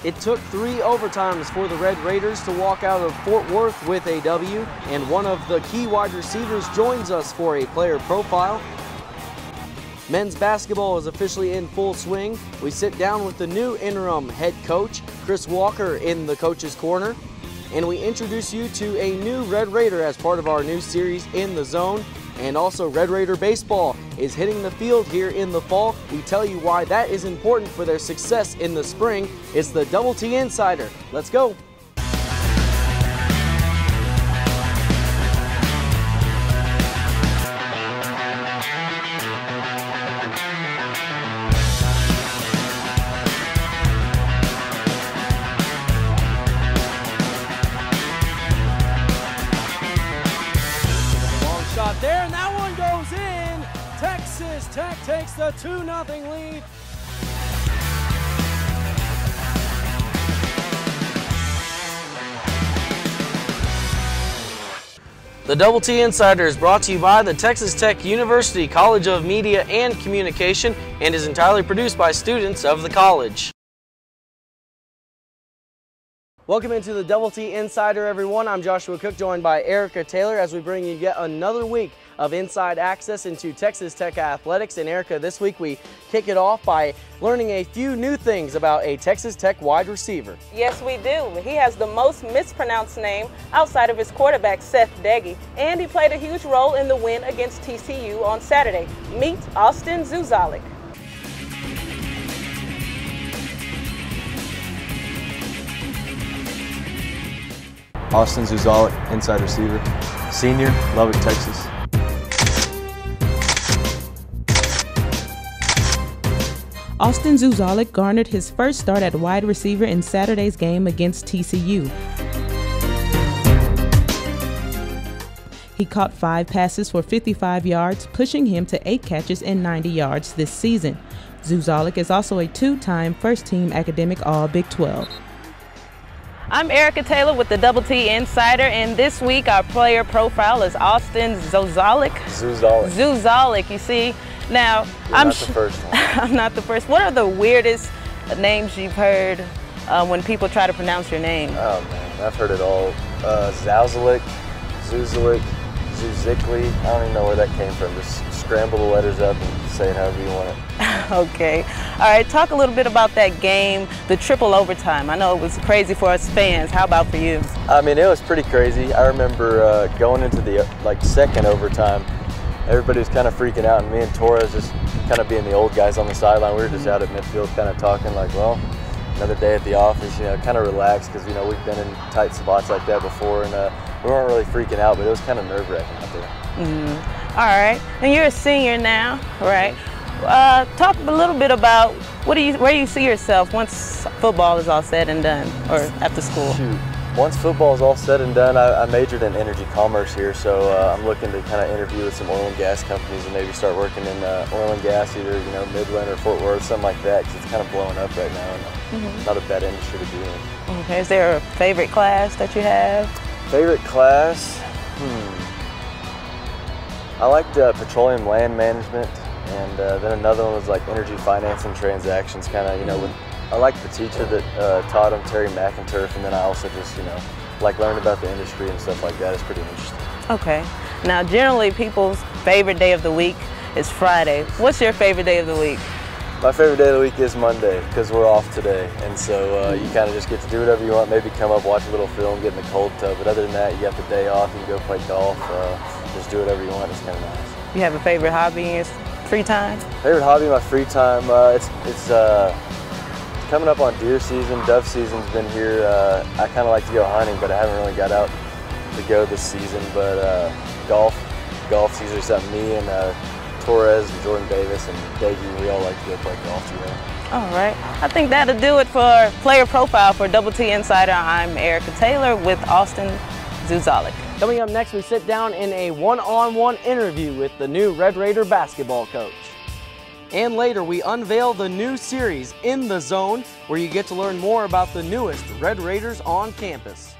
It took 3 overtimes for the Red Raiders to walk out of Fort Worth with a W, and one of the key wide receivers joins us for a player profile. Men's basketball is officially in full swing. We sit down with the new interim head coach, Chris Walker, in the coach's corner, and we introduce you to a new Red Raider as part of our new series, In the Zone. And also, Red Raider baseball is hitting the field here in the fall. We tell you why that is important for their success in the spring. It's the Double T Insider. Let's go. There, and that one goes in. Texas Tech takes the 2-0 lead. The Double T Insider is brought to you by the Texas Tech University College of Media and Communication and is entirely produced by students of the college. Welcome into the Double T Insider, everyone. I'm Joshua Cook, joined by Erica Taylor as we bring you yet another week of inside access into Texas Tech athletics. And Erica, this week we kick it off by learning a few new things about a Texas Tech wide receiver. Yes, we do. He has the most mispronounced name outside of his quarterback, Seth Deggy, and he played a huge role in the win against TCU on Saturday. Meet Austin Zouzalik. Austin Zouzalik, inside receiver, senior, Lubbock, Texas. Austin Zouzalik garnered his first start at wide receiver in Saturday's game against TCU. He caught 5 passes for 55 yards, pushing him to 8 catches and 90 yards this season. Zouzalik is also a 2-time first-team academic All-Big 12. I'm Erica Taylor with the Double T Insider, and this week our player profile is Austin Zouzalik. Zouzalik, you see. Now, I'm not the first one. I'm not the first. What are the weirdest names you've heard when people try to pronounce your name? Oh man, I've heard it all. Zouzalik, Zouzalik, Zouzikli. I don't even know where that came from. Just scramble the letters up and say it however you want it. Okay. All right, talk a little bit about that game, the triple overtime. I know it was crazy for us fans. How about for you? I mean, it was pretty crazy. I remember going into the second overtime, everybody was kind of freaking out, and me and Torres just kind of being the old guys on the sideline. We were just out at midfield kind of talking like, well, another day at the office, you know, kind of relaxed because, you know, we've been in tight spots like that before, and we weren't really freaking out, but it was kind of nerve-wracking out there. Mm-hmm. All right, and you're a senior now, right? Talk a little bit about where you see yourself once football is all said and done, or after school. Shoot. Once football is all said and done, I majored in energy commerce here, so I'm looking to kind of interview with some oil and gas companies and maybe start working in oil and gas, either Midland or Fort Worth, something like that, because it's kind of blowing up right now, and not a bad industry to be in. Okay, is there a favorite class that you have? Favorite class? I liked petroleum land management, and then another one was like energy finance and transactions, kind of, I liked the teacher that taught them, Terry McInturf, and then I also just, like learning about the industry and stuff like that. It's pretty interesting. Okay. Now, generally people's favorite day of the week is Friday. What's your favorite day of the week? My favorite day of the week is Monday, because we're off today, and so you kind of just get to do whatever you want, maybe come up, watch a little film, get in the cold tub, but other than that, you got the day off, you can go play golf, just do whatever you want. It's kind of nice. You have a favorite hobby in your free time? Favorite hobby in my free time? It's coming up on deer season. Dove season's been here. I kind of like to go hunting, but I haven't really got out to go this season. But golf's usually something me and Torres and Jordan Davis and Daggy, we all like to go play golf together. All right. I think that'll do it for Player Profile for Double T Insider. I'm Erica Taylor with Austin Zouzalik. Coming up next, we sit down in a one-on-one interview with the new Red Raider basketball coach. And later, we unveil the new series, In the Zone, where you get to learn more about the newest Red Raiders on campus.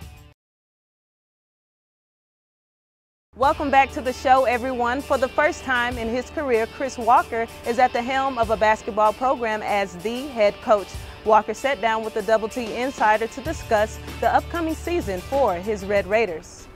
Welcome back to the show, everyone. For the first time in his career, Chris Walker is at the helm of a basketball program as the head coach. Walker sat down with the Double T Insider to discuss the upcoming season for his Red Raiders.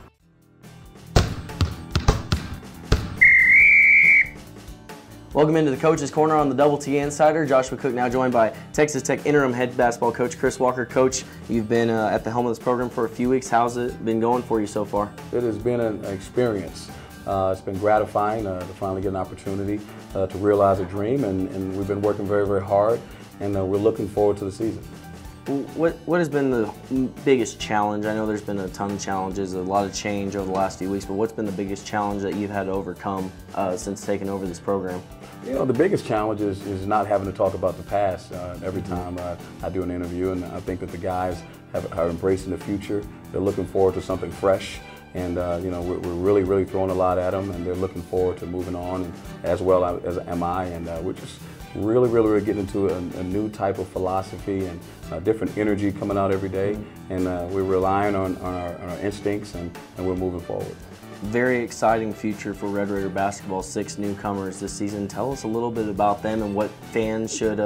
Welcome into the Coach's Corner on the Double T Insider. Joshua Cook now joined by Texas Tech interim head basketball coach Chris Walker. Coach, you've been at the helm of this program for a few weeks. How's it been going for you so far? It has been an experience. It's been gratifying to finally get an opportunity to realize a dream, and we've been working very, very hard, and we're looking forward to the season. What has been the biggest challenge? I know there's been a ton of challenges, a lot of change over the last few weeks, but what's been the biggest challenge that you've had to overcome since taking over this program? You know, the biggest challenge is not having to talk about the past every time I do an interview, and I think that the guys are embracing the future. They're looking forward to something fresh, and you know, we're really, really throwing a lot at them, and they're looking forward to moving on, and as well as am I, and we're just really, really, really getting into a new type of philosophy and different energy coming out every day, and we're relying on our instincts, and we're moving forward. Very exciting future for Red Raider basketball. 6 newcomers this season. Tell us a little bit about them and what fans should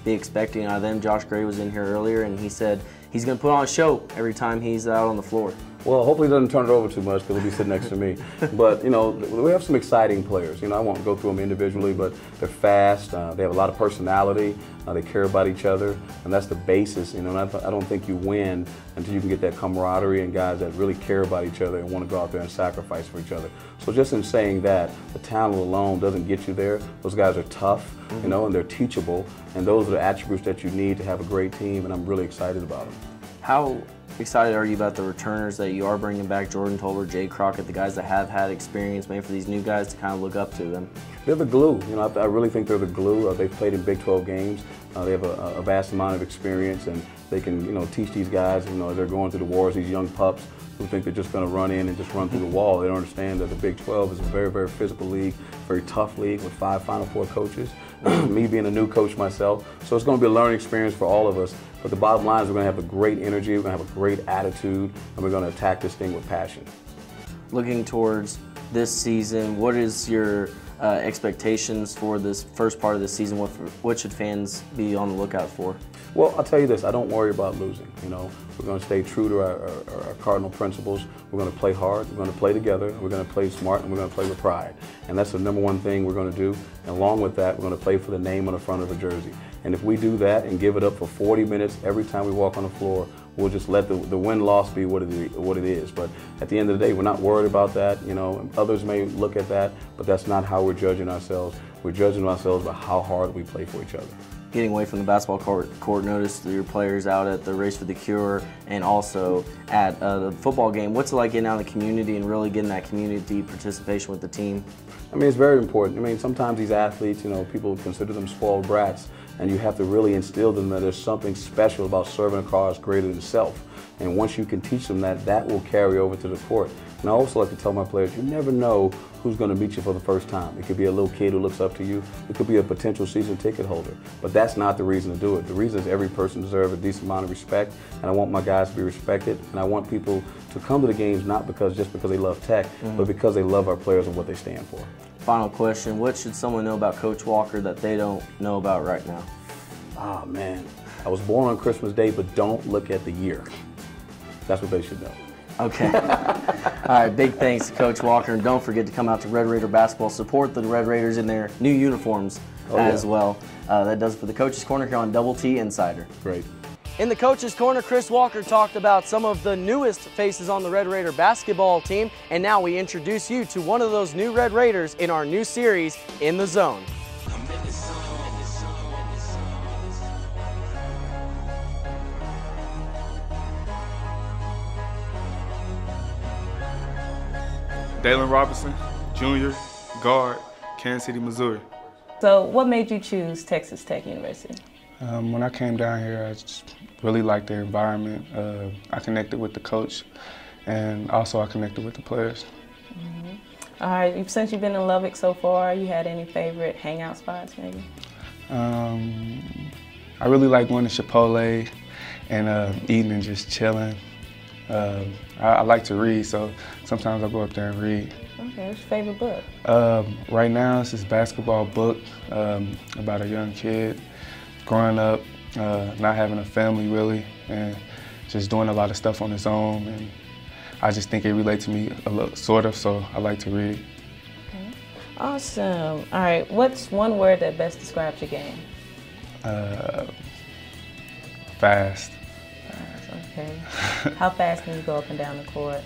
be expecting out of them. Josh Gray was in here earlier, and he said he's going to put on a show every time he's out on the floor. Well, hopefully he doesn't turn it over too much because he'll be sitting next to me. But, you know, we have some exciting players. You know, I won't go through them individually, but they're fast. They have a lot of personality. They care about each other, and that's the basis. You know, and I don't think you win until you can get that camaraderie and guys that really care about each other and want to go out there and sacrifice for each other. So just in saying that, the talent alone doesn't get you there. Those guys are tough, you know, and they're teachable, and those are the attributes that you need to have a great team, and I'm really excited about them. How excited are you about the returners that you are bringing back? Jordan Toller, Jay Crockett, the guys that have had experience, maybe for these new guys to kind of look up to them? They're the glue. You know, I really think they're the glue. They've played in Big 12 games. They have a vast amount of experience, and they can, you know, teach these guys, you know, as they're going through the wars, these young pups who think they're just going to run in and just run through the wall. They don't understand that the Big 12 is a very, very physical league, very tough league with 5 Final Four coaches. Me being a new coach myself. So it's going to be a learning experience for all of us. But the bottom line is we're going to have a great energy, we're going to have a great attitude, and we're going to attack this thing with passion. Looking towards this season, what is your expectations for this first part of the season? What should fans be on the lookout for? Well, I'll tell you this, I don't worry about losing. You know, we're going to stay true to our cardinal principles. We're going to play hard, we're going to play together, we're going to play smart, and we're going to play with pride. And that's the #1 thing we're going to do. And along with that, we're going to play for the name on the front of a jersey. And if we do that and give it up for 40 minutes every time we walk on the floor, we'll just let the win-loss be what it is. But at the end of the day, we're not worried about that. You know, others may look at that, but that's not how we're judging ourselves. We're judging ourselves by how hard we play for each other. Getting away from the basketball court, noticed your players out at the Race for the Cure and also at the football game. What's it like getting out in the community and really getting that community participation with the team? I mean, it's very important. I mean, sometimes these athletes, you know, people consider them spoiled brats, and you have to really instill them that there's something special about serving a cause greater than self. And once you can teach them that, that will carry over to the court. And I also like to tell my players, you never know who's going to meet you for the first time. It could be a little kid who looks up to you. It could be a potential season ticket holder. But that's not the reason to do it. The reason is every person deserves a decent amount of respect, and I want my guys to be respected, and I want people to come to the games not just because they love Tech, but because they love our players and what they stand for. Final question, what should someone know about Coach Walker that they don't know about right now? Oh, man. I was born on Christmas Day, but don't look at the year. That's what they should know. Okay. All right, big thanks to Coach Walker, and don't forget to come out to Red Raider basketball. Support the Red Raiders in their new uniforms as well. That does it for the Coach's Corner here on Double T Insider. Great. In the Coach's Corner, Chris Walker talked about some of the newest faces on the Red Raider basketball team, and now we introduce you to one of those new Red Raiders in our new series, In the Zone. Dalen Robinson, Jr., guard, Kansas City, Missouri. So what made you choose Texas Tech University? When I came down here, I just really liked the environment. I connected with the coach, and also I connected with the players. All right, since you've been in Lubbock so far, you had any favorite hangout spots maybe? I really like going to Chipotle and eating and just chilling. I like to read, so sometimes I'll go up there and read. Okay, what's your favorite book? Right now, it's this basketball book about a young kid growing up not having a family really, and just doing a lot of stuff on his own. And I just think it relates to me a little, sort of, so I like to read. Okay. Awesome. All right, what's one word that best describes your game? Fast. Okay. How fast can you go up and down the court?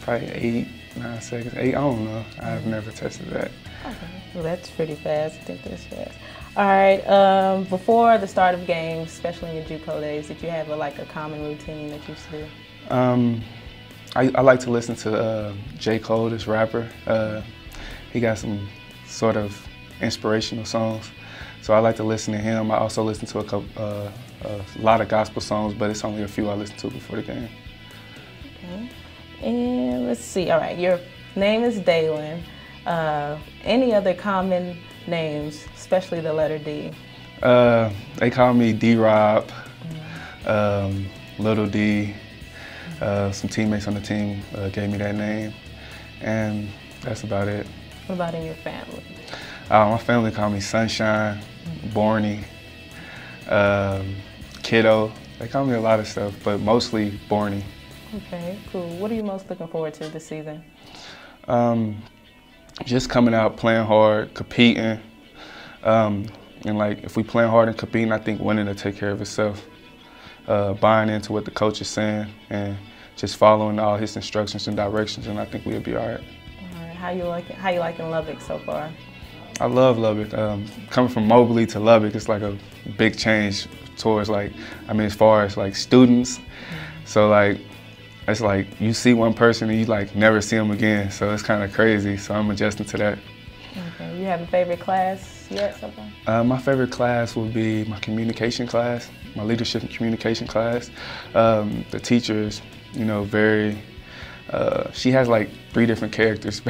Probably 8, 9 seconds. 8, I don't know. I've never tested that. Okay, well that's pretty fast. I think that's fast. All right, before the start of games, especially in your JUCO days, did you have a common routine that you used to do? I like to listen to J. Cole, this rapper. He got some sort of inspirational songs, so I like to listen to him. I also listen to a lot of gospel songs, but it's only a few I listen to before the game. Okay, and let's see. All right, your name is Dalen. Any other common names, especially the letter D? They call me D-Rob, Little D. Some teammates on the team gave me that name, and that's about it. What about in your family? My family call me Sunshine, Borny, Kiddo. They call me a lot of stuff, but mostly Borny. Okay, cool. What are you most looking forward to this season? Just coming out, playing hard, competing. And if we playing hard and competing, I think winning will take care of itself. Buying into what the coach is saying and just following all his instructions and directions, and I think we'll be all right. All right. How you liking Lubbock so far? I love Lubbock. Coming from Mobley to Lubbock, it's like a big change towards as far as students. So it's like you see one person and you never see them again. So it's kind of crazy. So I'm adjusting to that. Okay. You have a favorite class yet so far? My favorite class would be my communication class, my leadership and communication class. The teacher is, very, she has 3 different characters.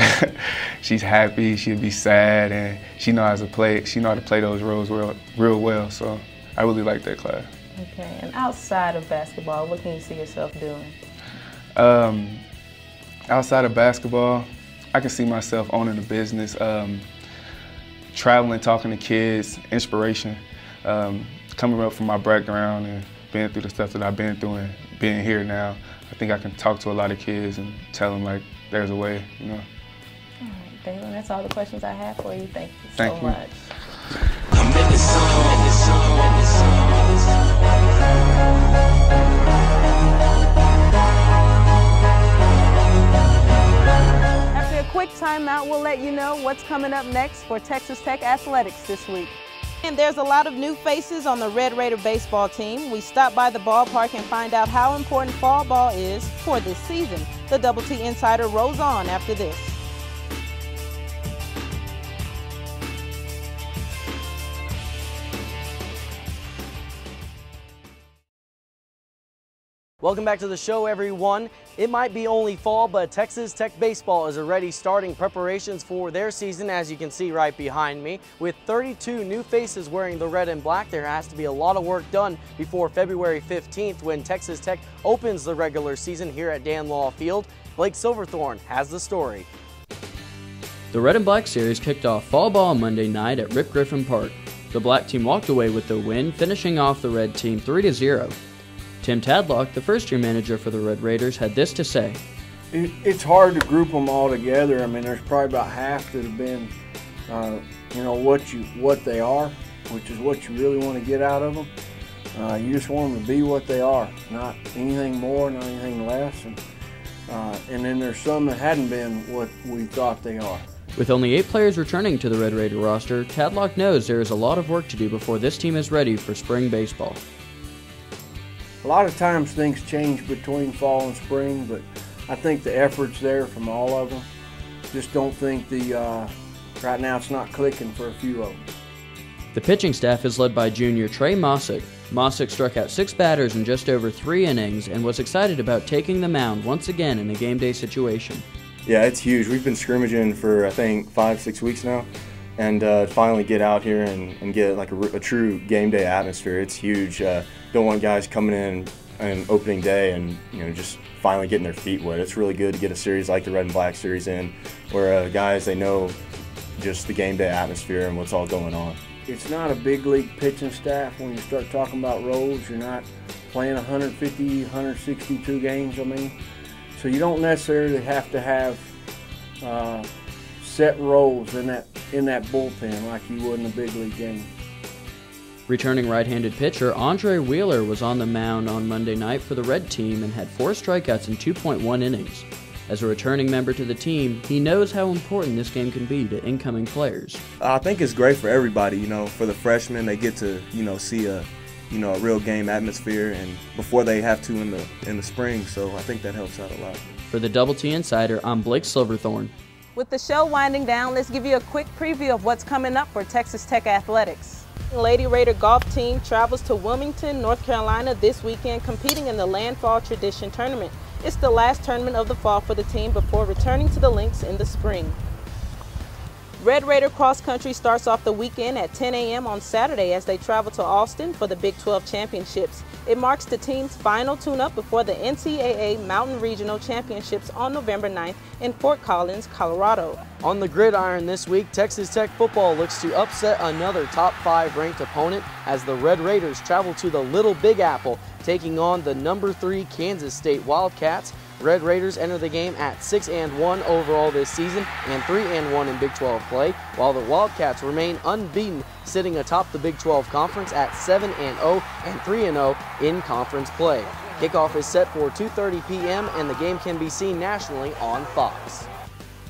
She's happy, she'll be sad, and she knows how to play those roles real well. So I really like that class. Okay, and outside of basketball, what can you see yourself doing? Outside of basketball, I can see myself owning a business, traveling, talking to kids, inspiration, coming up from my background and being through the stuff that I've been through and being here now. I think I can talk to a lot of kids and tell them there's a way, All right, Dalen, that's all the questions I have for you. Thank you so much. After a quick timeout, we'll let you know what's coming up next for Texas Tech Athletics this week. And there's a lot of new faces on the Red Raider baseball team. We stop by the ballpark and find out how important fall ball is for this season. The Double T Insider rolls on after this. Welcome back to the show, everyone. It might be only fall, but Texas Tech baseball is already starting preparations for their season, as you can see right behind me. With 32 new faces wearing the red and black, there has to be a lot of work done before February 15th when Texas Tech opens the regular season here at Dan Law Field. Blake Silverthorn has the story. The Red and Black Series kicked off fall ball Monday night at Rip Griffin Park. The black team walked away with the win, finishing off the red team 3-0. Tim Tadlock, the first-year manager for the Red Raiders, had this to say. It's hard to group them all together. I mean, there's probably about half that have been, what they are, which is what you really want to get out of them. You just want them to be what they are, not anything more, not anything less. And then there's some that hadn't been what we thought they are. With only 8 players returning to the Red Raider roster, Tadlock knows there is a lot of work to do before this team is ready for spring baseball. A lot of times things change between fall and spring, but I think the effort's there from all of them. Just don't think right now it's not clicking for a few of them. The pitching staff is led by junior Trey Mossick. Mossick struck out 6 batters in just over 3 innings and was excited about taking the mound once again in a game day situation. Yeah, it's huge. We've been scrimmaging for, I think, 5-6 weeks now, and finally get out here and get a true game day atmosphere. It's huge. Don't want guys coming in on opening day and just finally getting their feet wet. It's really good to get a series like the Red and Black series in, where guys, they know just the game day atmosphere and what's all going on. it's not a big league pitching staff. When you start talking about roles, you're not playing 150, 162 games, I mean. So you don't necessarily have to have set roles in that bullpen like you would in a big league game. Returning right-handed pitcher Andre Wheeler was on the mound on Monday night for the Red team and had 4 strikeouts in 2.1 innings. As a returning member to the team, he knows how important this game can be to incoming players. I think it's great for everybody. You know, for the freshmen, they get to see a real game atmosphere, and before they have to in the spring. So I think that helps out a lot. For the Double T Insider, I'm Blake Silverthorn. With the show winding down, let's give you a quick preview of what's coming up for Texas Tech athletics. Lady Raider golf team travels to Wilmington, North Carolina this weekend, competing in the Landfall Tradition Tournament. It's the last tournament of the fall for the team before returning to the links in the spring. Red Raider cross country starts off the weekend at 10 a.m. on Saturday as they travel to Austin for the Big 12 Championships. It marks the team's final tune-up before the NCAA Mountain Regional Championships on November 9th in Fort Collins, Colorado. On the gridiron this week, Texas Tech football looks to upset another top 5 ranked opponent as the Red Raiders travel to the Little Big Apple, taking on the number 3 Kansas State Wildcats. Red Raiders enter the game at 6-1 overall this season and 3-1 in Big 12 play, while the Wildcats remain unbeaten, sitting atop the Big 12 Conference at 7-0 and 3-0 in conference play. Kickoff is set for 2:30 p.m. and the game can be seen nationally on Fox.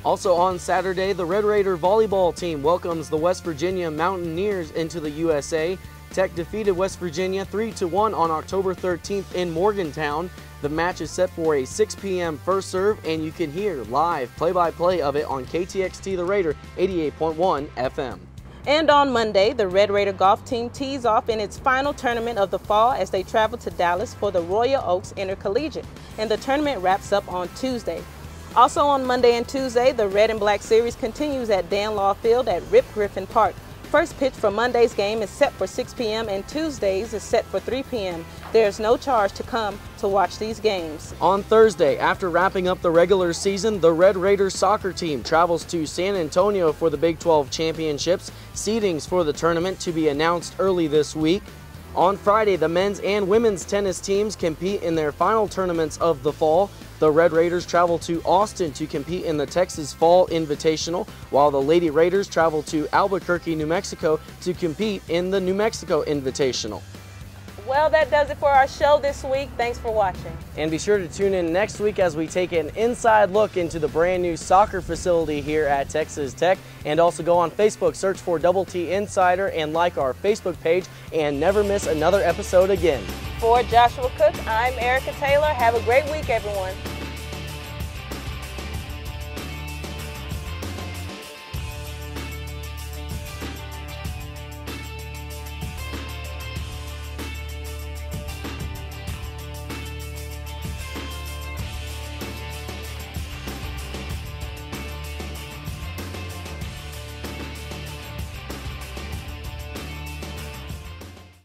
Also on Saturday, the Red Raider volleyball team welcomes the West Virginia Mountaineers into the USA. Tech defeated West Virginia 3-1 on October 13th in Morgantown. The match is set for a 6 p.m. first serve, and you can hear live play-by-play of it on KTXT The Raider 88.1 FM. And on Monday, the Red Raider golf team tees off in its final tournament of the fall as they travel to Dallas for the Royal Oaks Intercollegiate, and the tournament wraps up on Tuesday. Also on Monday and Tuesday, the Red and Black Series continues at Dan Law Field at Rip Griffin Park. First pitch for Monday's game is set for 6 p.m. and Tuesday's is set for 3 p.m. There's no charge to come to watch these games. On Thursday, after wrapping up the regular season, the Red Raiders soccer team travels to San Antonio for the Big 12 Championships. Seedings for the tournament to be announced early this week. On Friday, the men's and women's tennis teams compete in their final tournaments of the fall. The Red Raiders travel to Austin to compete in the Texas Fall Invitational, while the Lady Raiders travel to Albuquerque, New Mexico to compete in the New Mexico Invitational. Well, that does it for our show this week. Thanks for watching. And be sure to tune in next week as we take an inside look into the brand new soccer facility here at Texas Tech. And also go on Facebook, search for Double T Insider, and like our Facebook page, and never miss another episode again. For Joshua Cook, I'm Erica Taylor. Have a great week, everyone.